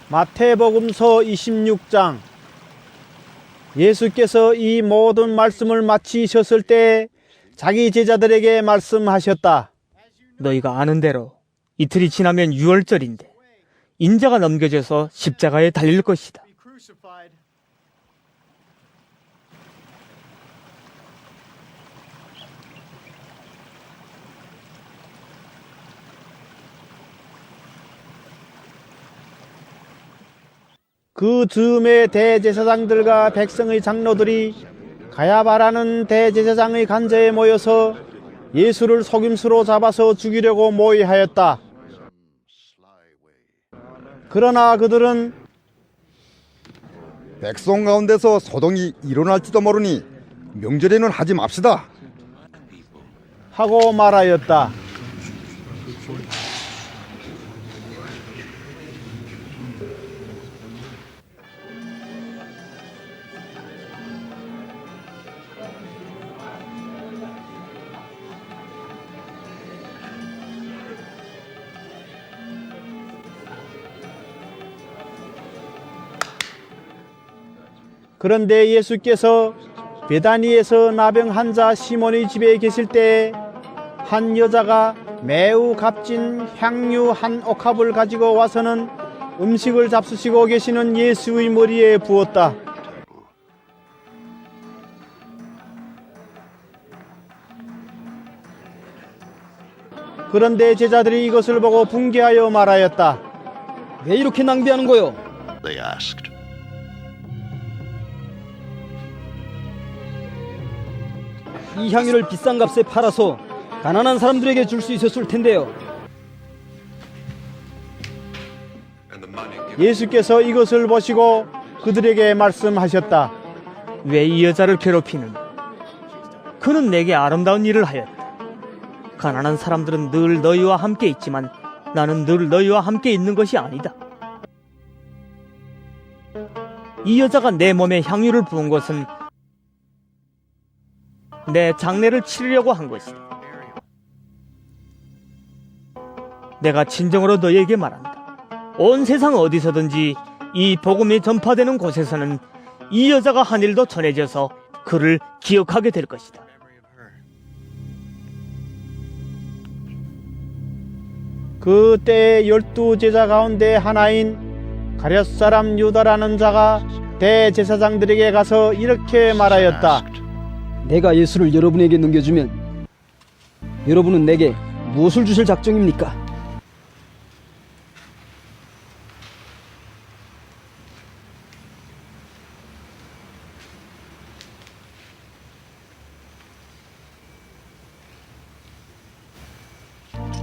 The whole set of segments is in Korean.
마태복음서 26장. 예수께서 이 모든 말씀을 마치셨을 때 자기 제자들에게 말씀하셨다. 너희가 아는 대로 이틀이 지나면 유월절인데 인자가 넘겨져서 십자가에 달릴 것이다. 그 즈음에 대제사장들과 백성의 장로들이 가야바라는 대제사장의 간저에 모여서 예수를 속임수로 잡아서 죽이려고 모의하였다. 그러나 그들은 백성 가운데서 소동이 일어날지도 모르니 명절에는 하지 맙시다 하고 말하였다. 그런데 예수께서 베다니에서 나병 환자 시몬의 집에 계실 때 한 여자가 매우 값진 향유 한 옥합을 가지고 와서는 음식을 잡수시고 계시는 예수의 머리에 부었다. 그런데 제자들이 이것을 보고 분개하여 말하였다. 왜 이렇게 낭비하는 거요? they asked. 이 향유를 비싼 값에 팔아서 가난한 사람들에게 줄 수 있었을 텐데요. 예수께서 이것을 보시고 그들에게 말씀하셨다. 왜 이 여자를 괴롭히느냐? 그는 내게 아름다운 일을 하였다. 가난한 사람들은 늘 너희와 함께 있지만 나는 늘 너희와 함께 있는 것이 아니다. 이 여자가 내 몸에 향유를 부은 것은 내 장례를 치르려고 한 것이다. 내가 진정으로 너희에게 말한다. 온 세상 어디서든지 이 복음이 전파되는 곳에서는 이 여자가 한 일도 전해져서 그를 기억하게 될 것이다. 그때 12제자 가운데 하나인 가룟 사람 유다라는 자가 대제사장들에게 가서 이렇게 말하였다. 내가 예수를 여러분에게 넘겨주면 여러분은 내게 무엇을 주실 작정입니까?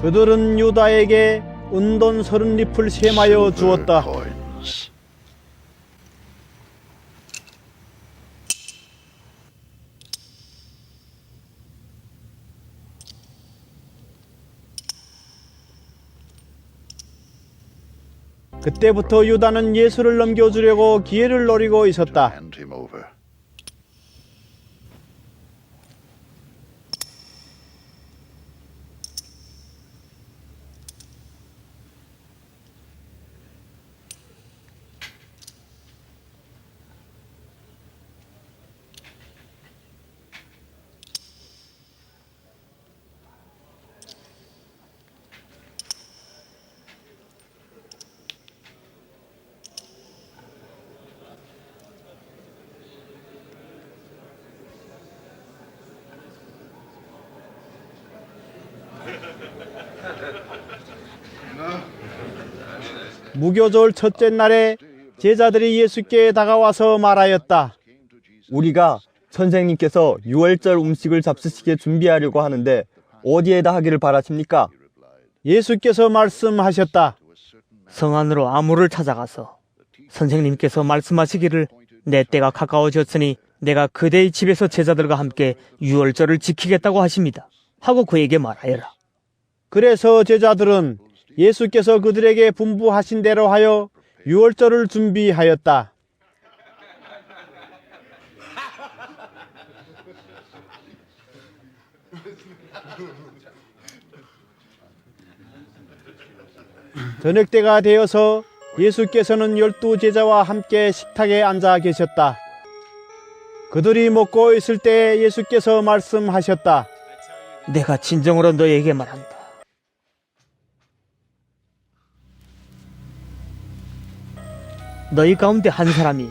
그들은 유다에게 은돈 30립을 셈하여 주었다. Coins. 그때부터 유다는 예수를 넘겨주려고 기회를 노리고 있었다. Hand him over. 무교절 첫째 날에 제자들이 예수께 다가와서 말하였다. 우리가 선생님께서 유월절 음식을 잡수시게 준비하려고 하는데 어디에다 하기를 바라십니까? 예수께서 말씀하셨다. 성 안으로 아무를 찾아가서 선생님께서 말씀하시기를 내 때가 가까워졌으니 내가 그대의 집에서 제자들과 함께 유월절을 지키겠다고 하십니다. 하고 그에게 말하여라. 그래서 제자들은 예수께서 그들에게 분부하신 대로 하여 유월절을 준비하였다. 저녁 때가 되어서 예수께서는 12 제자와 함께 식탁에 앉아 계셨다. 그들이 먹고 있을 때 예수께서 말씀하셨다. 내가 진정으로 너에게 말한다. 너희 가운데 한 사람이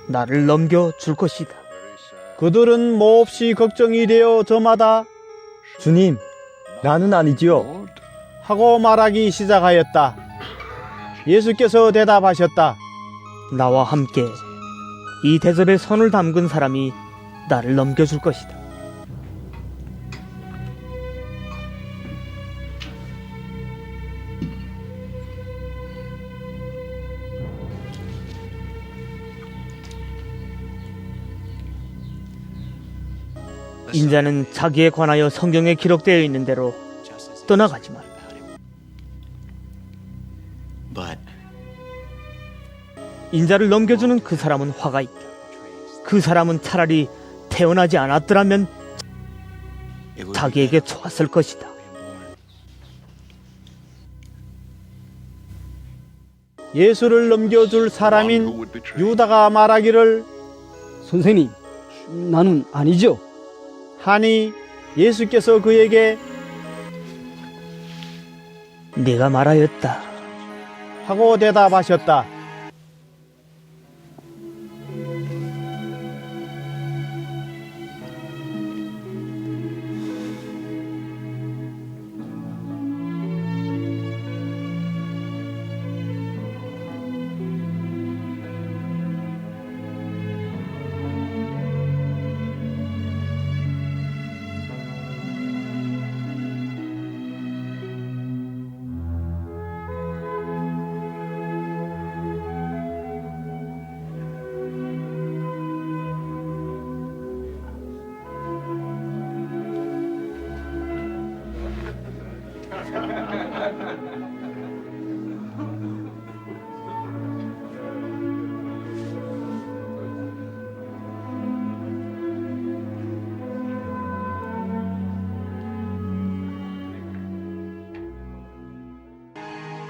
나를 넘겨줄 것이다. 그들은 몹시 걱정이 되어 저마다 주님, 나는 아니지요. Lord, 하고 말하기 시작하였다. 예수께서 대답하셨다. 나와 함께 이 대접에 손을 담근 사람이 나를 넘겨줄 것이다. 인자는 자기에 관하여 성경에 기록되어 있는 대로 떠나가지 말라. but 인자를 넘겨주는 그 사람은 화가 있다. 그 사람은 차라리 태어나지 않았더라면 it would 자기에게 좋았을 것이다. 예수를 넘겨줄 사람인 유다가 말하기를 선생님, 나는 아니죠. 하니 예수께서 그에게 네가 말하였다. 하고 대답하셨다.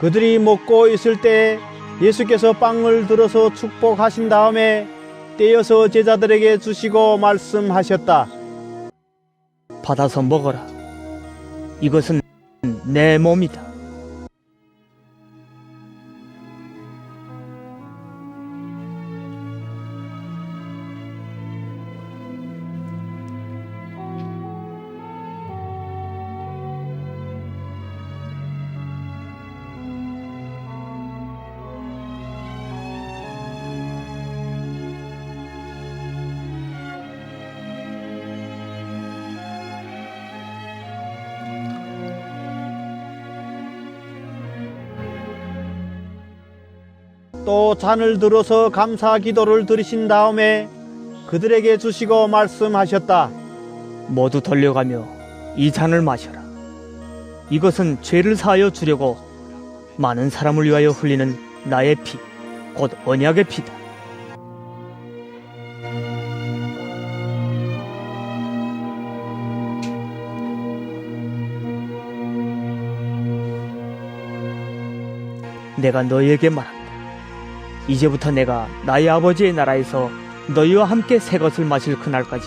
그들이 먹고 있을 때 예수께서 빵을 들어서 축복하신 다음에 떼어서 제자들에게 주시고 말씀하셨다. 받아서 먹어라. 이것은 내 몸이다. 또 잔을 들어서 감사 기도를 드리신 다음에 그들에게 주시고 말씀하셨다. 모두 돌려가며 이 잔을 마셔라. 이것은 죄를 사하여 주려고 많은 사람을 위하여 흘리는 나의 피, 곧 언약의 피다. 내가 너희에게 말한다. 이제부터 내가 나의 아버지의 나라에서 너희와 함께 새 것을 마실 그날까지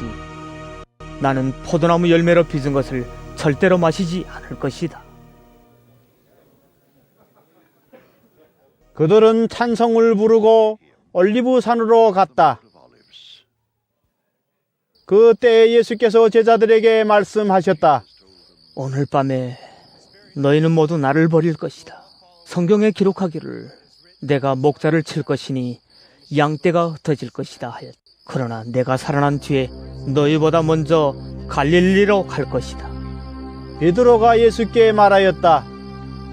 나는 포도나무 열매로 빚은 것을 절대로 마시지 않을 것이다. 그들은 찬송을 부르고 올리브산으로 갔다. 그때 예수께서 제자들에게 말씀하셨다. 오늘 밤에 너희는 모두 나를 버릴 것이다. 성경에 기록하기를 내가 목자를 칠 것이니 양떼가 흩어질 것이다 하였다. 그러나 내가 살아난 뒤에 너희보다 먼저 갈릴리로 갈 것이다. 베드로가 예수께 말하였다.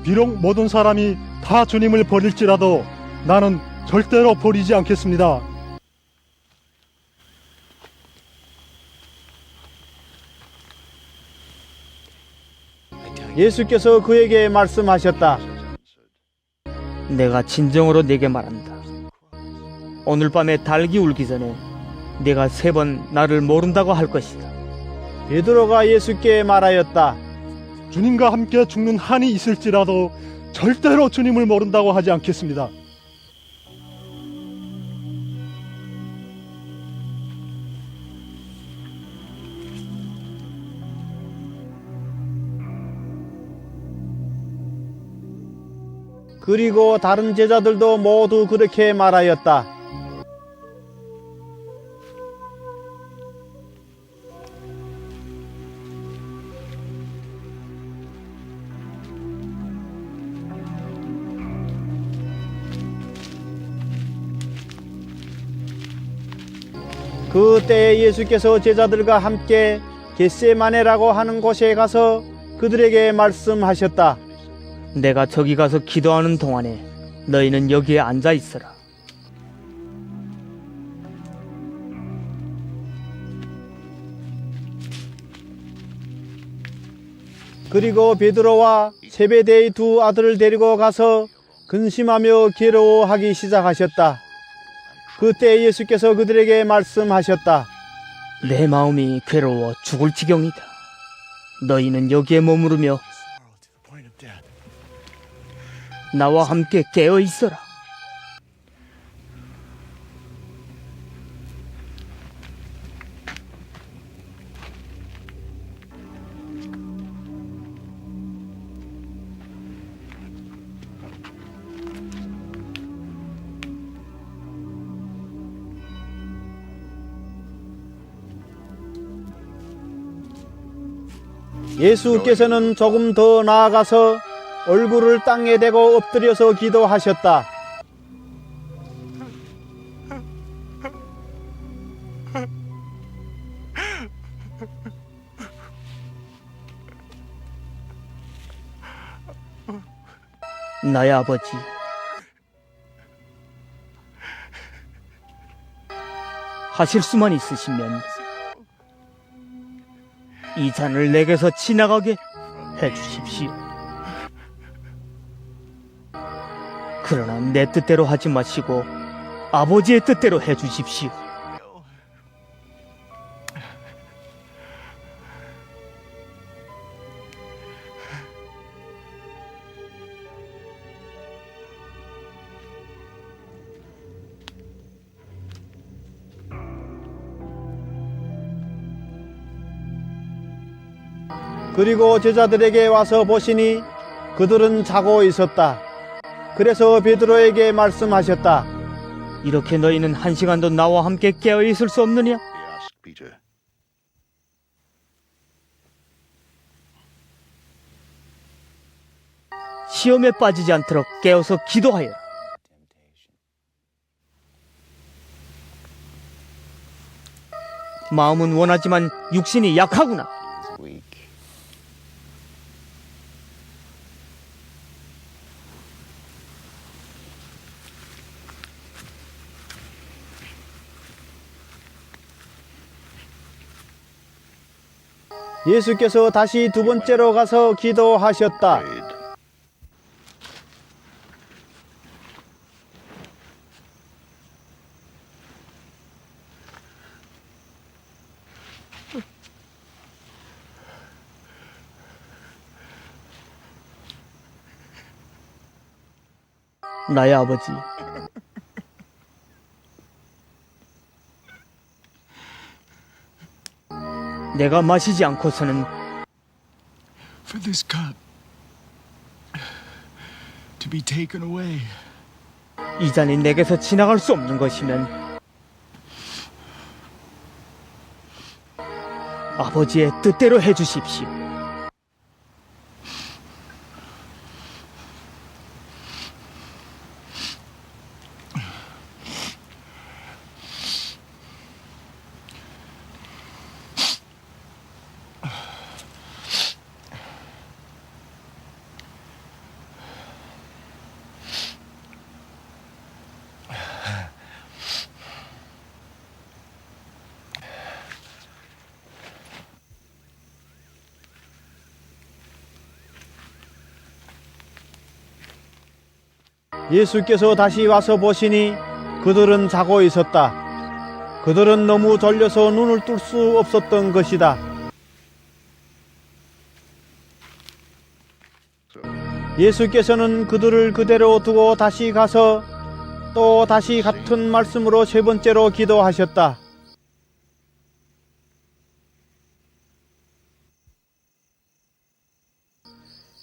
비록 모든 사람이 다 주님을 버릴지라도 나는 절대로 버리지 않겠습니다. 예수께서 그에게 말씀하셨다. 내가 진정으로 네게 말한다. 오늘 밤에 닭이 울기 전에 네가 3번 나를 모른다고 할 것이다. 베드로가 예수께 말하였다. 주님과 함께 죽는 한이 있을지라도 절대로 주님을 모른다고 하지 않겠습니다. 그리고 다른 제자들도 모두 그렇게 말하였다. 그때에 예수께서 제자들과 함께 겟세마네라고 하는 곳에 가서 그들에게 말씀하셨다. 내가 저기 가서 기도하는 동안에 너희는 여기에 앉아 있어라. 그리고 베드로와 세베대의 두 아들을 데리고 가서 근심하며 괴로워하기 시작하셨다. 그때 예수께서 그들에게 말씀하셨다. 내 마음이 괴로워 죽을 지경이다. 너희는 여기에 머무르며 나와 함께 깨어 있어라. 예수께서는 조금 더 나아가서 얼굴을 땅에 대고 엎드려서 기도하셨다. 나의 아버지, 하실 수만 있으시면 이 잔을 내게서 지나가게 해주십시오. 그러나 내 뜻대로 하지 마시고 아버지의 뜻대로 해주십시오. 그리고 제자들에게 와서 보시니 그들은 자고 있었다. 그래서 베드로에게 말씀하셨다. 이렇게 너희는 한 시간도 나와 함께 깨어 있을 수 없느냐? 시험에 빠지지 않도록 깨어서 기도하여라. 마음은 원하지만 육신이 약하구나. 예수께서 다시 두 번째로 가서 기도하셨다. 나의 아버지, 내가 마시지 않고서는 For this cup to be taken away. 이 잔이 내게서 지나갈 수 없는 것이면 아버지의 뜻대로 해주십시오. 예수께서 다시 와서 보시니 그들은 자고 있었다. 그들은 너무 졸려서 눈을 뜰 수 없었던 것이다. 예수께서는 그들을 그대로 두고 다시 가서 또 다시 같은 말씀으로 세 번째로 기도하셨다.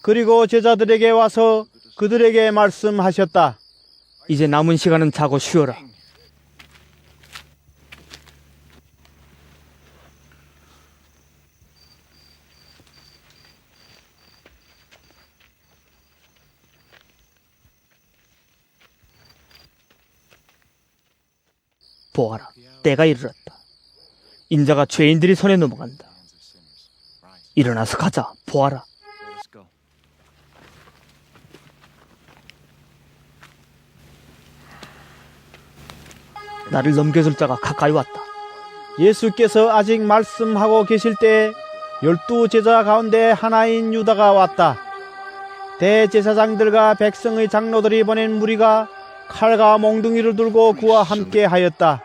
그리고 제자들에게 와서 그들에게 말씀하셨다. 이제 남은 시간은 자고 쉬어라. 보아라, 때가 이르렀다. 인자가 죄인들이 손에 넘어간다. 일어나서 가자. 보아라. 나를 넘겨줄 자가 가까이 왔다. 예수께서 아직 말씀하고 계실 때 12 제자 가운데 하나인 유다가 왔다. 대제사장들과 백성의 장로들이 보낸 무리가 칼과 몽둥이를 들고 그와 함께 하였다.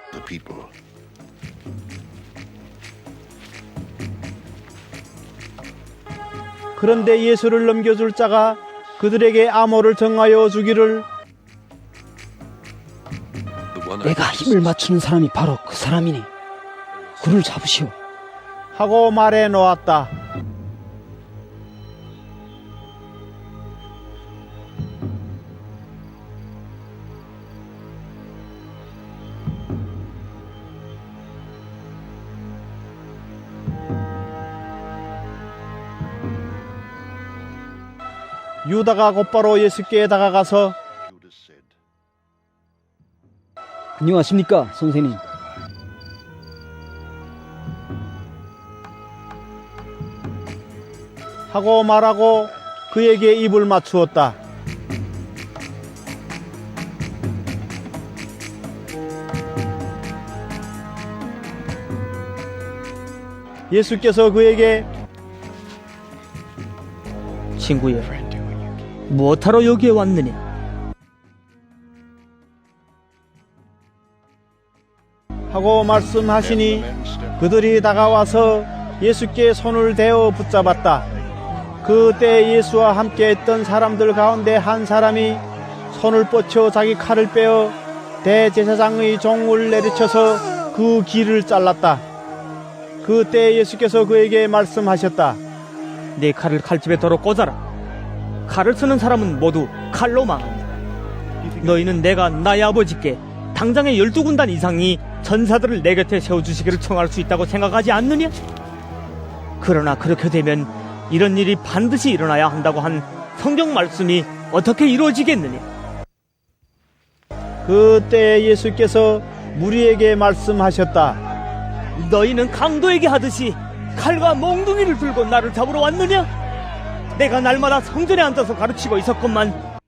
그런데 예수를 넘겨줄 자가 그들에게 암호를 정하여 주기를 내가 힘을 맞추는 사람이 바로 그 사람이니 그를 잡으시오. 하고 말해 놓았다. 유다가 곧바로 예수께 다가가서 안녕하십니까, 선생님. 하고 말하고 그에게 입을 맞추었다. 예수께서 그에게 친구여, 무엇하러 여기에 왔느냐? 하고 말씀하시니 그들이 다가와서 예수께 손을 대어 붙잡았다. 그때 예수와 함께 했던 사람들 가운데 한 사람이 손을 뻗쳐 자기 칼을 빼어 대제사장의 종을 내리쳐서 그 귀를 잘랐다. 그때 예수께서 그에게 말씀하셨다. 내 칼을 칼집에 덜어 꽂아라. 칼을 쓰는 사람은 모두 칼로 망한다. 너희는 내가 나의 아버지께 당장의 12군단 이상이 전사들을 내 곁에 세워주시기를 청할 수 있다고 생각하지 않느냐? 그러나 그렇게 되면 이런 일이 반드시 일어나야 한다고 한 성경 말씀이 어떻게 이루어지겠느냐? 그때 예수께서 무리에게 말씀하셨다. 너희는 강도에게 하듯이 칼과 몽둥이를 들고 나를 잡으러 왔느냐? 내가 날마다 성전에 앉아서 가르치고 있었건만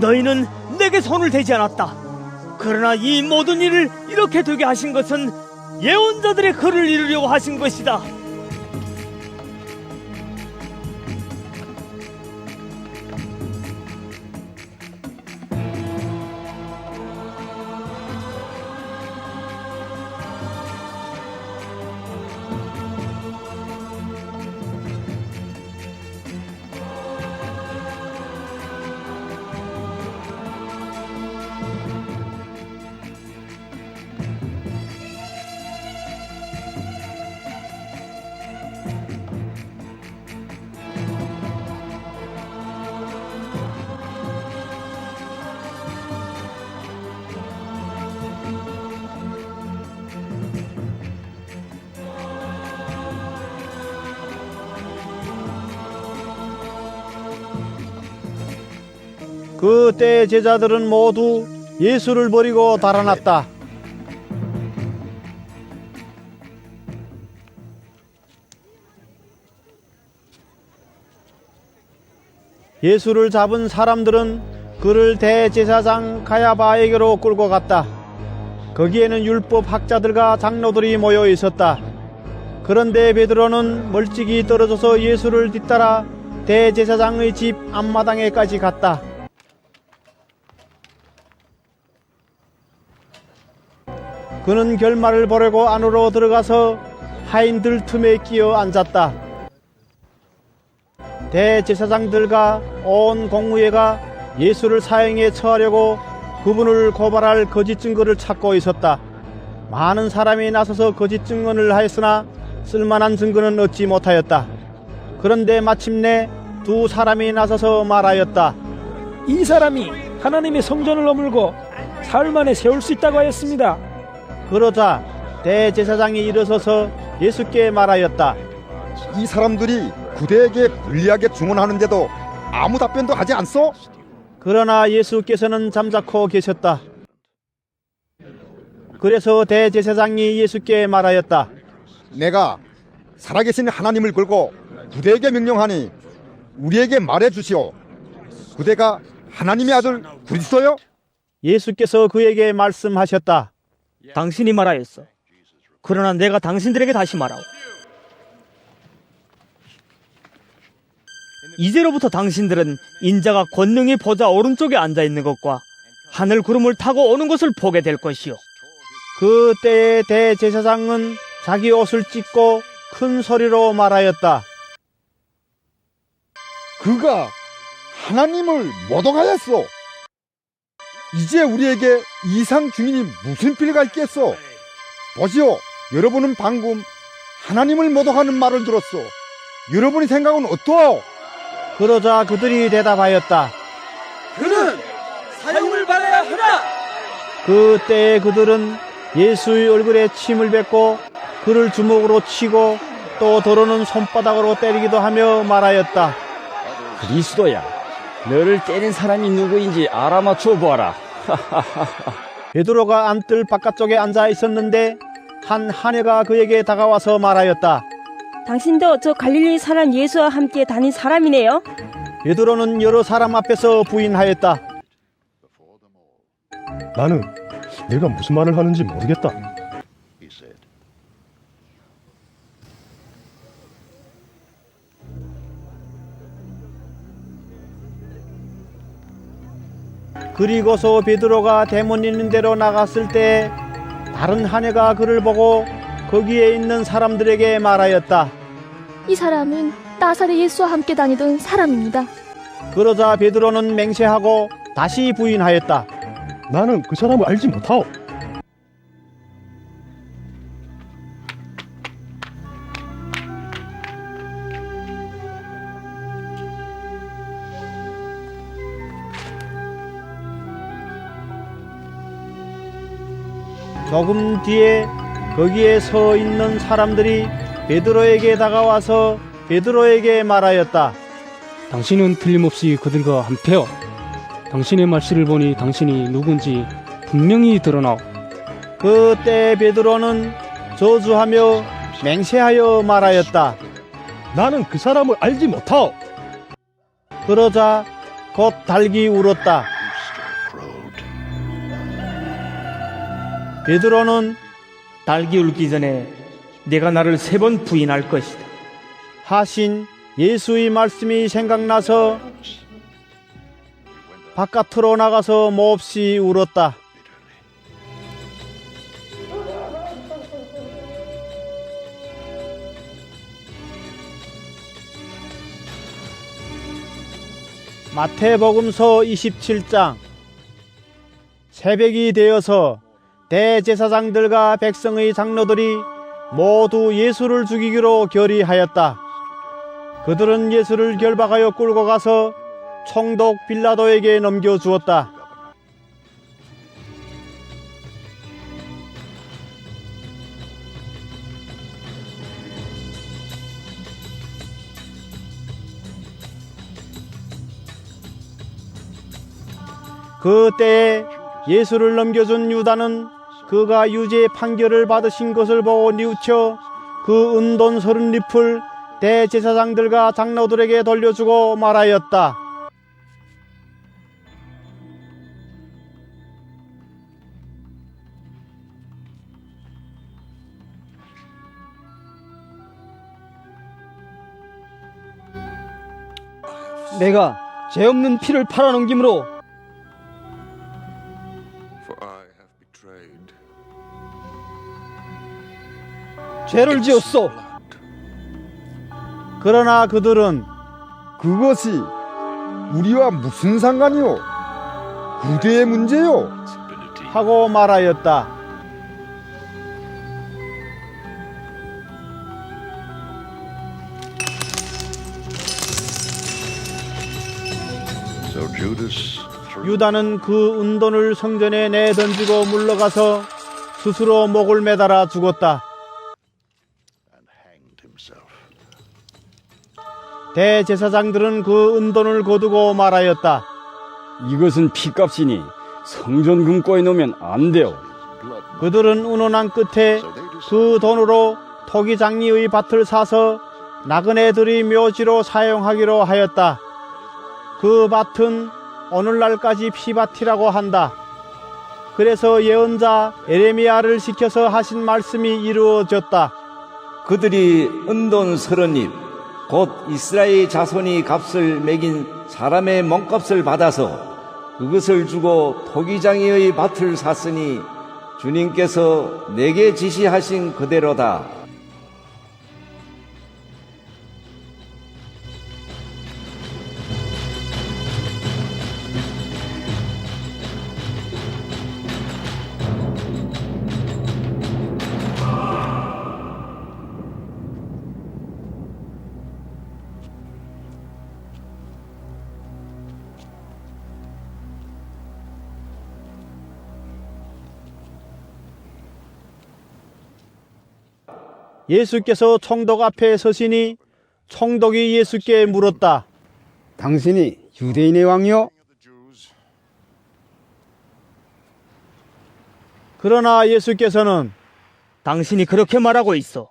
너희는 내게 손을 대지 않았다. 그러나 이 모든 일을 이렇게 되게 하신 것은 예언자들의 글을 이루려고 하신 것이다. 그때 제자들은 모두 예수를 버리고 달아났다. 예수를 잡은 사람들은 그를 대제사장 가야바에게로 끌고 갔다. 거기에는 율법 학자들과 장로들이 모여 있었다. 그런데 베드로는 멀찍이 떨어져서 예수를 뒤따라 대제사장의 집 앞마당에까지 갔다. 그는 결말을 보려고 안으로 들어가서 하인들 틈에 끼어 앉았다. 대제사장들과 온 공의회가 예수를 사형에 처하려고 그분을 고발할 거짓 증거를 찾고 있었다. 많은 사람이 나서서 거짓 증언을 하였으나 쓸만한 증거는 얻지 못하였다. 그런데 마침내 두 사람이 나서서 말하였다. 이 사람이 하나님의 성전을 허물고 사흘 만에 세울 수 있다고 하였습니다. 그러자 대제사장이 일어서서 예수께 말하였다. 이 사람들이 구대에게 불리하게 증언하는데도 아무 답변도 하지 않소? 그러나 예수께서는 잠자코 계셨다. 그래서 대제사장이 예수께 말하였다. 내가 살아계신 하나님을 걸고 구대에게 명령하니 우리에게 말해 주시오. 구대가 하나님의 아들 그리스도요? 예수께서 그에게 말씀하셨다. 당신이 말하였어. 그러나 내가 당신들에게 다시 말하오. 이제로부터 당신들은 인자가 권능의 보좌 오른쪽에 앉아 있는 것과 하늘 구름을 타고 오는 것을 보게 될 것이요. 그때의 대제사장은 자기 옷을 찢고 큰 소리로 말하였다. 그가 하나님을 모독하였소. 이제 우리에게 이상 증인이 무슨 필요가 있겠소? 보시오, 여러분은 방금 하나님을 모독하는 말을 들었소. 여러분의 생각은 어떠하오? 그러자 그들이 대답하였다. 그는 사형을 받아야 하나. 그때에 그들은 예수의 얼굴에 침을 뱉고 그를 주먹으로 치고 또 더러는 손바닥으로 때리기도 하며 말하였다. 그리스도야, 너를 때린 사람이 누구인지 알아맞혀 보아라. 베드로가 안뜰 바깥쪽에 앉아 있었는데 한 하녀가 그에게 다가와서 말하였다. 당신도 저 갈릴리 사람 예수와 함께 다닌 사람이네요. 베드로는 여러 사람 앞에서 부인하였다. 나는 내가 무슨 말을 하는지 모르겠다. 그리고서 베드로가 대문 있는 데로 나갔을 때 다른 하녀가 그를 보고 거기에 있는 사람들에게 말하였다. 이 사람은 나사렛 예수와 함께 다니던 사람입니다. 그러자 베드로는 맹세하고 다시 부인하였다. 나는 그 사람을 알지 못하오. 조금 뒤에 거기에 서 있는 사람들이 베드로에게 다가와서 베드로에게 말하였다. 당신은 틀림없이 그들과 한패요. 당신의 말씨를 보니 당신이 누군지 분명히 드러나오. 그때 베드로는 저주하며 맹세하여 말하였다. 나는 그 사람을 알지 못하오. 그러자 곧 닭이 울었다. 베드로는 닭이 울기 전에 내가 나를 3번 부인할 것이다 하신 예수의 말씀이 생각나서 바깥으로 나가서 몹시 울었다. 마태복음서 27장. 새벽이 되어서 대제사장들과 백성의 장로들이 모두 예수를 죽이기로 결의하였다. 그들은 예수를 결박하여 끌고 가서 총독 빌라도에게 넘겨주었다. 그때에 예수를 넘겨준 유다는 그가 유죄 판결을 받으신 것을 보고 뉘우쳐 그 은돈 30립을 대제사장들과 장로들에게 돌려주고 말하였다. 내가 죄 없는 피를 팔아넘김으로 죄를 지었소. 그러나 그들은 그것이 우리와 무슨 상관이오? 구대의 문제요. 하고 말하였다. 유다는 그 은돈을 성전에 내던지고 물러가서 스스로 목을 매달아 죽었다. 대제사장들은 그 은돈을 거두고 말하였다. 이것은 피값이니 성전 금고에 넣으면 안 돼요. 그들은 운운한 끝에 그 돈으로 토기장리의 밭을 사서 나그네들이 묘지로 사용하기로 하였다. 그 밭은 오늘날까지 피밭이라고 한다. 그래서 예언자 에레미야를 시켜서 하신 말씀이 이루어졌다. 그들이 은돈 30입 곧 이스라엘 자손이 값을 매긴 사람의 몸값을 받아서 그것을 주고 토기장이의 밭을 샀으니 주님께서 내게 지시하신 그대로다. 예수께서 총독 앞에 서시니 총독이 예수께 물었다. 당신이 유대인의 왕이요? 그러나 예수께서는 당신이 그렇게 말하고 있어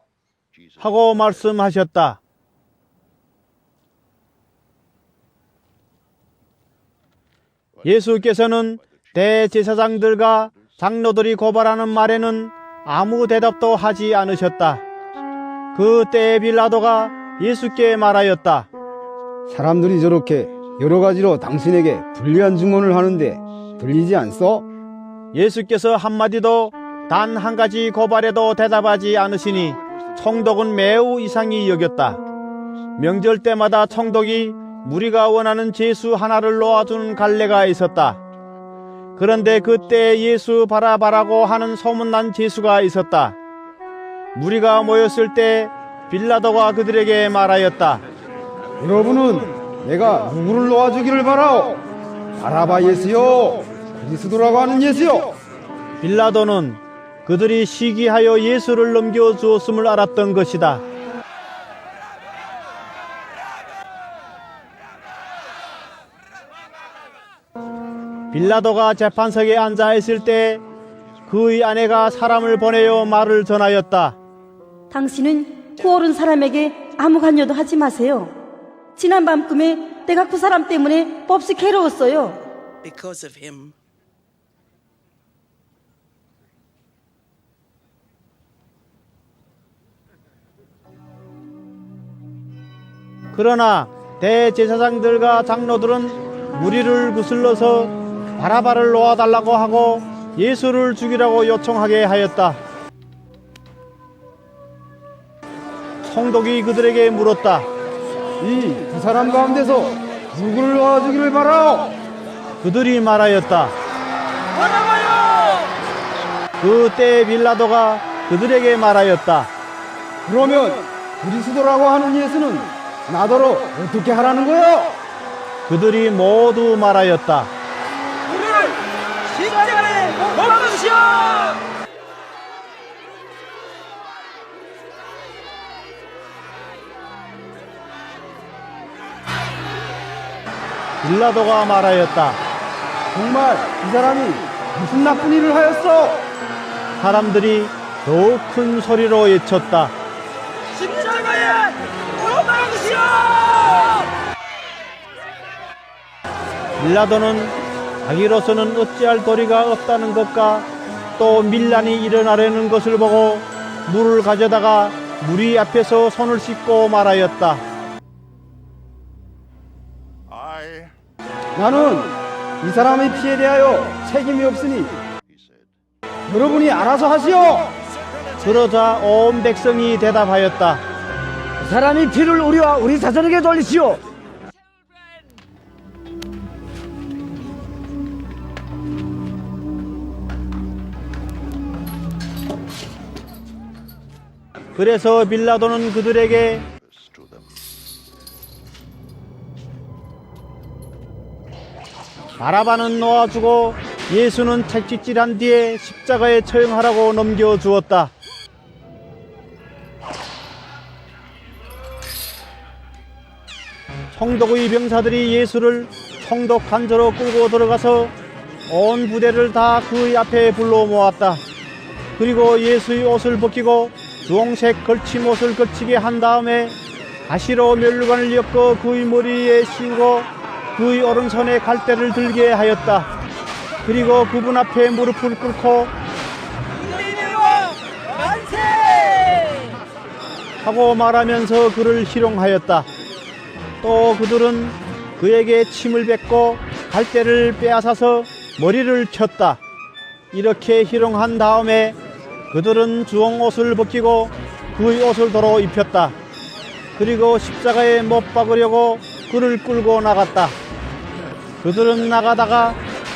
하고 말씀하셨다. 예수께서는 대제사장들과 장로들이 고발하는 말에는 아무 대답도 하지 않으셨다. 그때 빌라도가 예수께 말하였다. 사람들이 저렇게 여러 가지로 당신에게 불리한 증언을 하는데 들리지 않소? 예수께서 한마디도 단 한 가지 고발에도 대답하지 않으시니 총독은 매우 이상히 여겼다. 명절 때마다 총독이 무리가 원하는 제수 하나를 놓아주는 갈례가 있었다. 그런데 그때 예수 바라바라고 하는 소문난 제수가 있었다. 무리가 모였을 때 빌라도가 그들에게 말하였다. 여러분은 내가 누구를 놓아주기를 바라오? 바라바 예수요? 그리스도라고 하는 예수요? 빌라도는 그들이 시기하여 예수를 넘겨주었음을 알았던 것이다. 빌라도가 재판석에 앉아 있을 때 그의 아내가 사람을 보내어 말을 전하였다. 당신은 구어른 사람에게 아무 관여도 하지 마세요. 지난 밤 꿈에 내가 그 사람 때문에 몹시 괴로웠어요. Because of him. 그러나 대제사장들과 장로들은 무리를 구슬러서 바라바를 놓아달라고 하고 예수를 죽이라고 요청하게 하였다. 총독이 그들에게 물었다. 이 두 사람 가운데서 누구를 놓아주기를 바라오? 그들이 말하였다. 바라바요! 그때 빌라도가 그들에게 말하였다. 그러면 그리스도라고 하는 예수는 나더러 어떻게 하라는 거요? 그들이 모두 말하였다. 우리를 십자가에 못 박으시오! 빌라도가 말하였다. 정말 이 사람이 무슨 나쁜 일을 하였어? 사람들이 더욱 큰 소리로 외쳤다. 십자가에 못 박으시오! 빌라도는 자기로서는 어찌할 도리가 없다는 것과 또 밀란이 일어나려는 것을 보고 물을 가져다가 무리 앞에서 손을 씻고 말하였다. 나는 이 사람의 피에 대하여 책임이 없으니 여러분이 알아서 하시오. 그러자 온 백성이 대답하였다. 이 사람이 피를 우리와 우리 자손에게 돌리시오. 그래서 빌라도는 그들에게 바라바는 놓아주고 예수는 채찍질한 뒤에 십자가에 처형하라고 넘겨주었다. 총독의 병사들이 예수를 총독 간저로 끌고 들어가서 온 부대를 다 그의 앞에 불러 모았다. 그리고 예수의 옷을 벗기고 주홍색 걸침옷을 걸치게 한 다음에 가시로 면류관을 엮어 그의 머리에 씌우고 그의 오른손에 갈대를 들게 하였다. 그리고 그분 앞에 무릎을 꿇고 만세! 하고 말하면서 그를 희롱하였다. 또 그들은 그에게 침을 뱉고 갈대를 빼앗아서 머리를 쳤다. 이렇게 희롱한 다음에 그들은 주홍 옷을 벗기고 그의 옷을 도로 입혔다. 그리고 십자가에 못 박으려고 그를 끌고 나갔다. 그들은 나가다가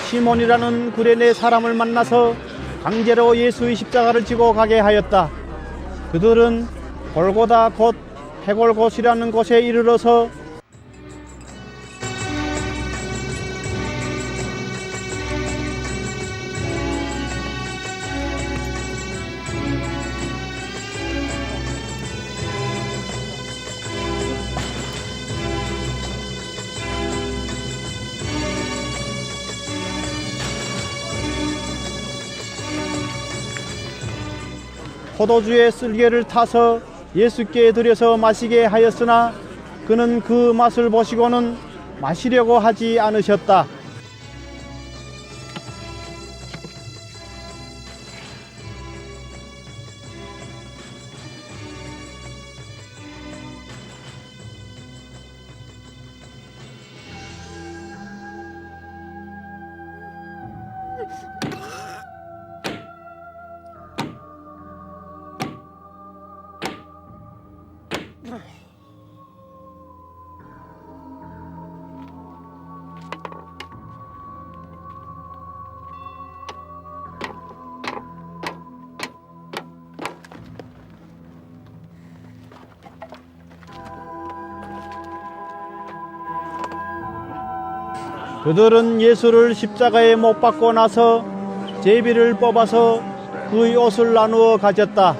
시몬이라는 구레네 사람을 만나서 강제로 예수의 십자가를 지고 가게 하였다. 그들은 골고다 곧 해골곳이라는 곳에 이르러서 포도주의 쓸개를 타서 예수께 드려서 마시게 하였으나 그는 그 맛을 보시고는 마시려고 하지 않으셨다. 그들은 예수를 십자가에 못 박고 나서 제비를 뽑아서 그의 옷을 나누어 가졌다.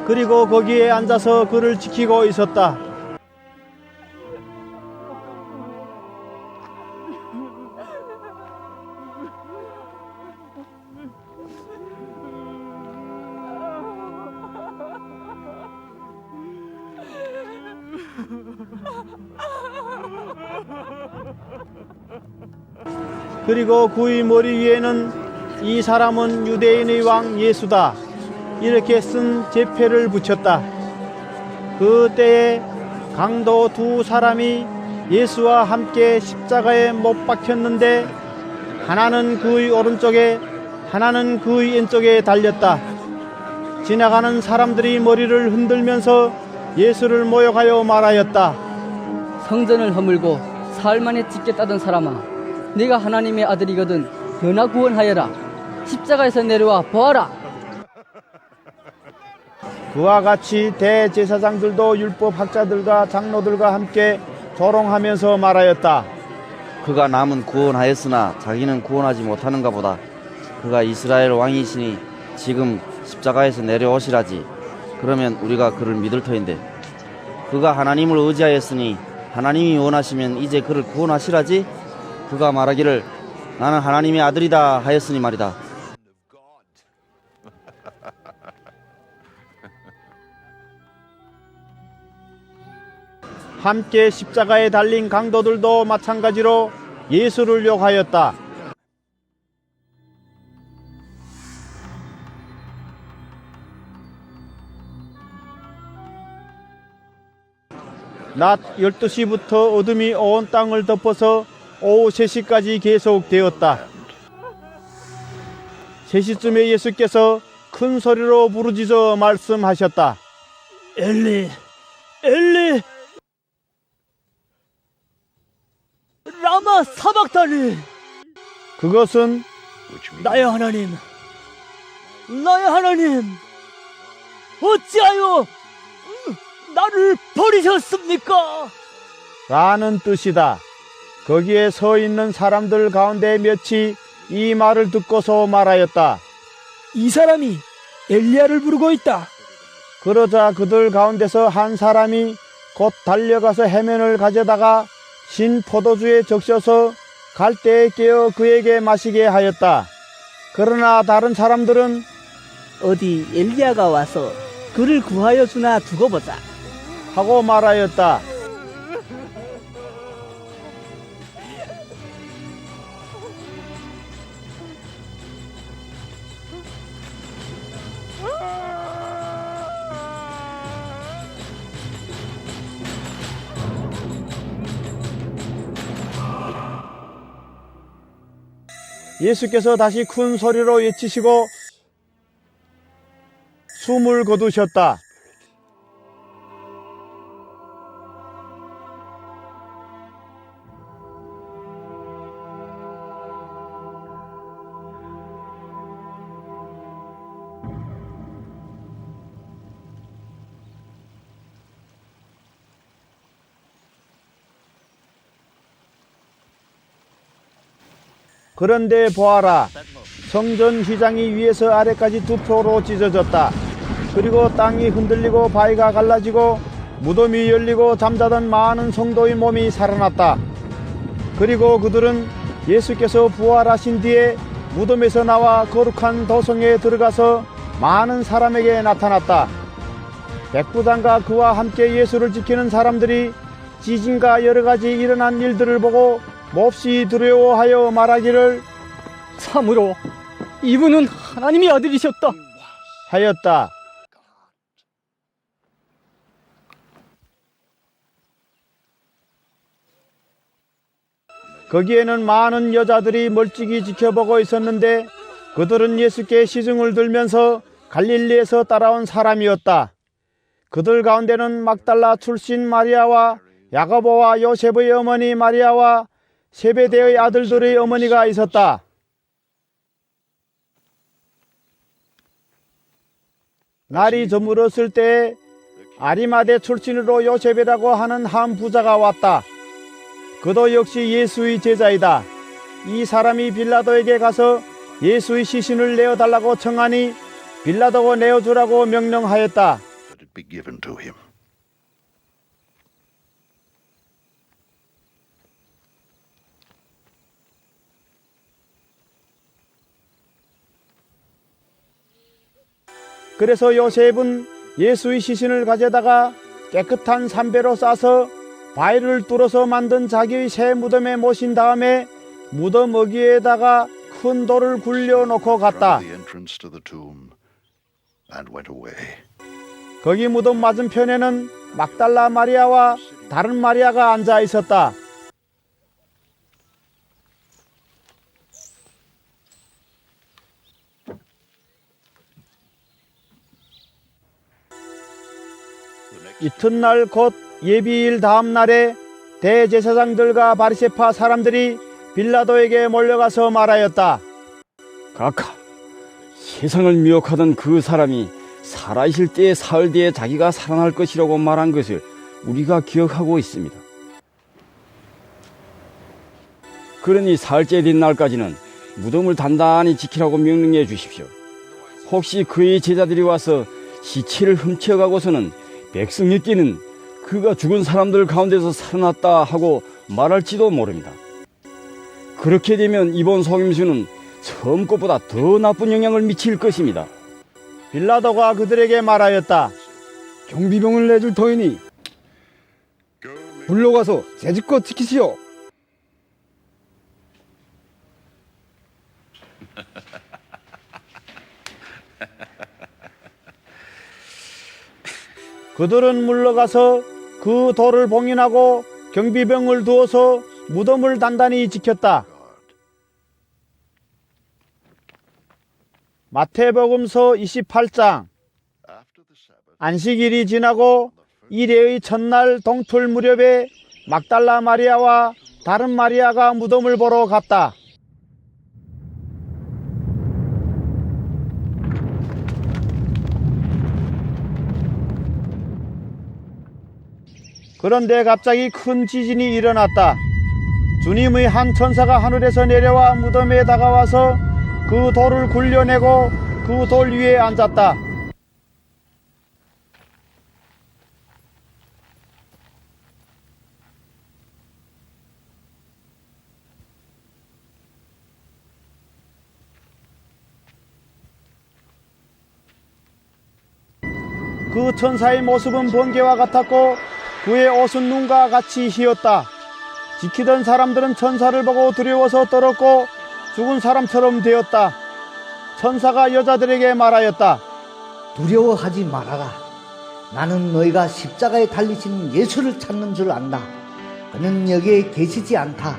그리고 거기에 앉아서 그를 지키고 있었다. 그리고 그의 머리 위에는 이 사람은 유대인의 왕 예수다 이렇게 쓴 제패를 붙였다. 그때에 강도 두 사람이 예수와 함께 십자가에 못 박혔는데 하나는 그의 오른쪽에 하나는 그의 왼쪽에 달렸다. 지나가는 사람들이 머리를 흔들면서 예수를 모욕하여 말하였다. 성전을 허물고 사흘 만에 찍겠다던 사람아, 네가 하나님의 아들이거든 너나 구원하여라. 십자가에서 내려와 보아라. 그와 같이 대제사장들도 율법학자들과 장로들과 함께 조롱하면서 말하였다. 그가 남은 구원하였으나 자기는 구원하지 못하는가 보다. 그가 이스라엘 왕이시니 지금 십자가에서 내려오시라지. 그러면 우리가 그를 믿을 터인데. 그가 하나님을 의지하였으니 하나님이 원하시면 이제 그를 구원하시라지. 그가 말하기를 나는 하나님의 아들이다 하였으니 말이다. 함께 십자가에 달린 강도들도 마찬가지로 예수를 욕하였다. 낮 12시부터 어둠이 온 땅을 덮어서 오후 3시까지 계속되었다. 3시쯤에 예수께서 큰 소리로 부르짖어 말씀하셨다. 엘리, 엘리, 라마 사박다니. 그것은 나의 하나님, 나의 하나님, 어찌하여 나를 버리셨습니까? 라는 뜻이다. 거기에 서 있는 사람들 가운데 몇이 이 말을 듣고서 말하였다. 이 사람이 엘리야를 부르고 있다. 그러자 그들 가운데서 한 사람이 곧 달려가서 해면을 가져다가 신 포도주에 적셔서 갈대에 깨어 그에게 마시게 하였다. 그러나 다른 사람들은 어디 엘리야가 와서 그를 구하여 주나 두고 보자 하고 말하였다. 예수께서 다시 큰 소리로 외치시고 숨을 거두셨다. 그런데 보아라, 성전 휘장이 위에서 아래까지 두 표로 찢어졌다. 그리고 땅이 흔들리고 바위가 갈라지고 무덤이 열리고 잠자던 많은 성도의 몸이 살아났다. 그리고 그들은 예수께서 부활하신 뒤에 무덤에서 나와 거룩한 도성에 들어가서 많은 사람에게 나타났다. 백부장과 그와 함께 예수를 지키는 사람들이 지진과 여러 가지 일어난 일들을 보고 몹시 두려워하여 말하기를 참으로 이분은 하나님의 아들이셨다 하였다. 거기에는 많은 여자들이 멀찍이 지켜보고 있었는데 그들은 예수께 시중을 들면서 갈릴리에서 따라온 사람이었다. 그들 가운데는 막달라 출신 마리아와 야고보와 요셉의 어머니 마리아와 세베대의 아들들의 어머니가 있었다. 날이 저물었을 때에 아리마대 출신으로 요셉이라고 하는 한 부자가 왔다. 그도 역시 예수의 제자이다. 이 사람이 빌라도에게 가서 예수의 시신을 내어달라고 청하니 빌라도가 내어주라고 명령하였다. 그래서 요셉은 예수의 시신을 가져다가 깨끗한 삼배로 싸서 바위를 뚫어서 만든 자기의 새 무덤에 모신 다음에 무덤 어귀에다가 큰 돌을 굴려 놓고 갔다. 거기 무덤 맞은편에는 막달라 마리아와 다른 마리아가 앉아 있었다. 이튿날 곧 예비일 다음 날에 대제사장들과 바리새파 사람들이 빌라도에게 몰려가서 말하였다. 각하, 세상을 미혹하던 그 사람이 살아있을 때에 사흘 뒤에 자기가 살아날 것이라고 말한 것을 우리가 기억하고 있습니다. 그러니 사흘째 된 날까지는 무덤을 단단히 지키라고 명령해 주십시오. 혹시 그의 제자들이 와서 시체를 훔쳐가고서는 백성에게는 그가 죽은 사람들 가운데서 살아났다 하고 말할지도 모릅니다. 그렇게 되면 이번 속임수는 처음 것보다 더 나쁜 영향을 미칠 것입니다. 빌라도가 그들에게 말하였다. 경비병을 내줄 터이니 불러가서 제지껏 지키시오. 그들은 물러가서 그 돌을 봉인하고 경비병을 두어서 무덤을 단단히 지켰다. 마태복음서 28장. 안식일이 지나고 일회의 첫날 동틀 무렵에 막달라 마리아와 다른 마리아가 무덤을 보러 갔다. 그런데 갑자기 큰 지진이 일어났다. 주님의 한 천사가 하늘에서 내려와 무덤에 다가와서 그 돌을 굴려내고 그 돌 위에 앉았다. 그 천사의 모습은 번개와 같았고 그의 옷은 눈과 같이 희었다. 지키던 사람들은 천사를 보고 두려워서 떨었고 죽은 사람처럼 되었다. 천사가 여자들에게 말하였다. 두려워하지 말아라. 나는 너희가 십자가에 달리신 예수를 찾는 줄 안다. 그는 여기에 계시지 않다.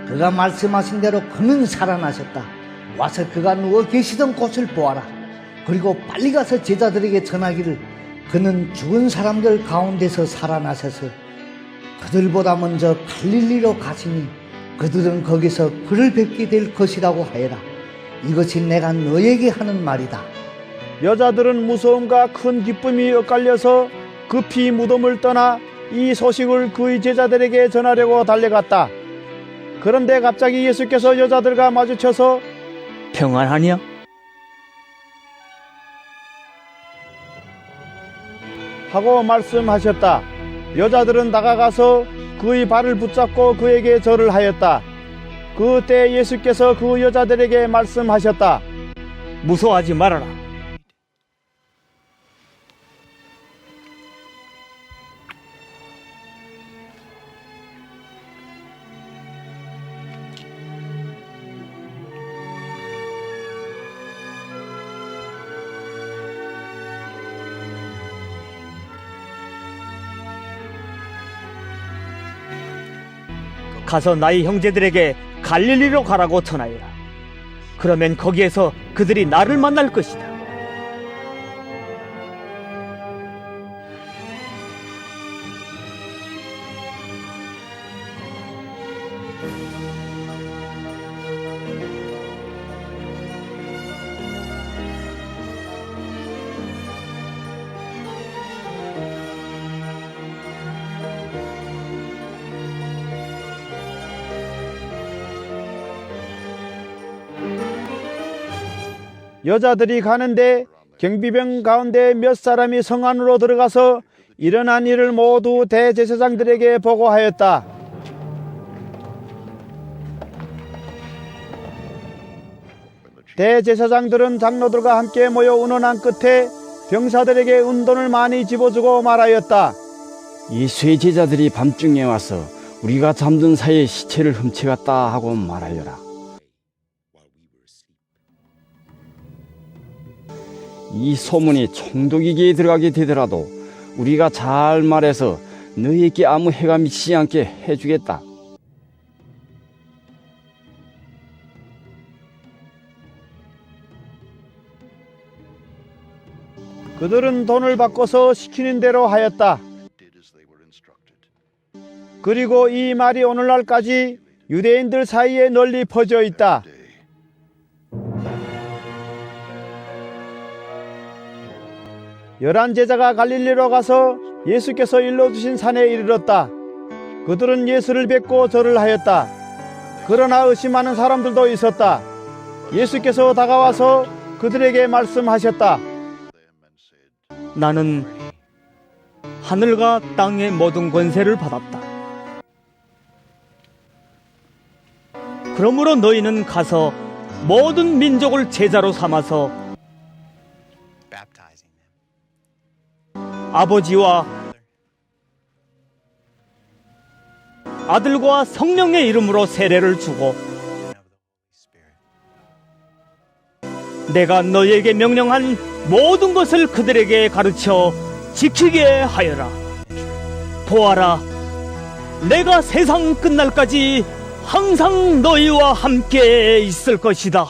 그가 말씀하신 대로 그는 살아나셨다. 와서 그가 누워 계시던 곳을 보아라. 그리고 빨리 가서 제자들에게 전하기를 그는 죽은 사람들 가운데서 살아나셔서 그들보다 먼저 갈릴리로 가시니 그들은 거기서 그를 뵙게 될 것이라고 하여라. 이것이 내가 너에게 하는 말이다. 여자들은 무서움과 큰 기쁨이 엇갈려서 급히 무덤을 떠나 이 소식을 그의 제자들에게 전하려고 달려갔다. 그런데 갑자기 예수께서 여자들과 마주쳐서 평안하냐? 하고 말씀하셨다. 여자들은 나가가서 그의 발을 붙잡고 그에게 절을 하였다. 그때 예수께서 그 여자들에게 말씀하셨다. 무서워하지 말아라. 가서 나의 형제들에게 갈릴리로 가라고 전하여라. 그러면 거기에서 그들이 나를 만날 것이다. 여자들이 가는데 경비병 가운데 몇 사람이 성 안으로 들어가서 일어난 일을 모두 대제사장들에게 보고하였다. 대제사장들은 장로들과 함께 모여 의논한 끝에 병사들에게 은돈을 많이 집어주고 말하였다. 예수의 제자들이 밤중에 와서 우리가 잠든 사이에 시체를 훔쳐갔다 하고 말하여라. 이 소문이 총독에게 들어가게 되더라도 우리가 잘 말해서 너희에게 아무 해가 미치지 않게 해주겠다. 그들은 돈을 바꿔서 시키는 대로 하였다. 그리고 이 말이 오늘날까지 유대인들 사이에 널리 퍼져 있다. 열한 제자가 갈릴리로 가서 예수께서 일러주신 산에 이르렀다. 그들은 예수를 뵙고 절을 하였다. 그러나 의심하는 사람들도 있었다. 예수께서 다가와서 그들에게 말씀하셨다. 나는 하늘과 땅의 모든 권세를 받았다. 그러므로 너희는 가서 모든 민족을 제자로 삼아서 아버지와 아들과 성령의 이름으로 세례를 주고 내가 너희에게 명령한 모든 것을 그들에게 가르쳐 지키게 하여라. 보아라, 내가 세상 끝날까지 항상 너희와 함께 있을 것이다.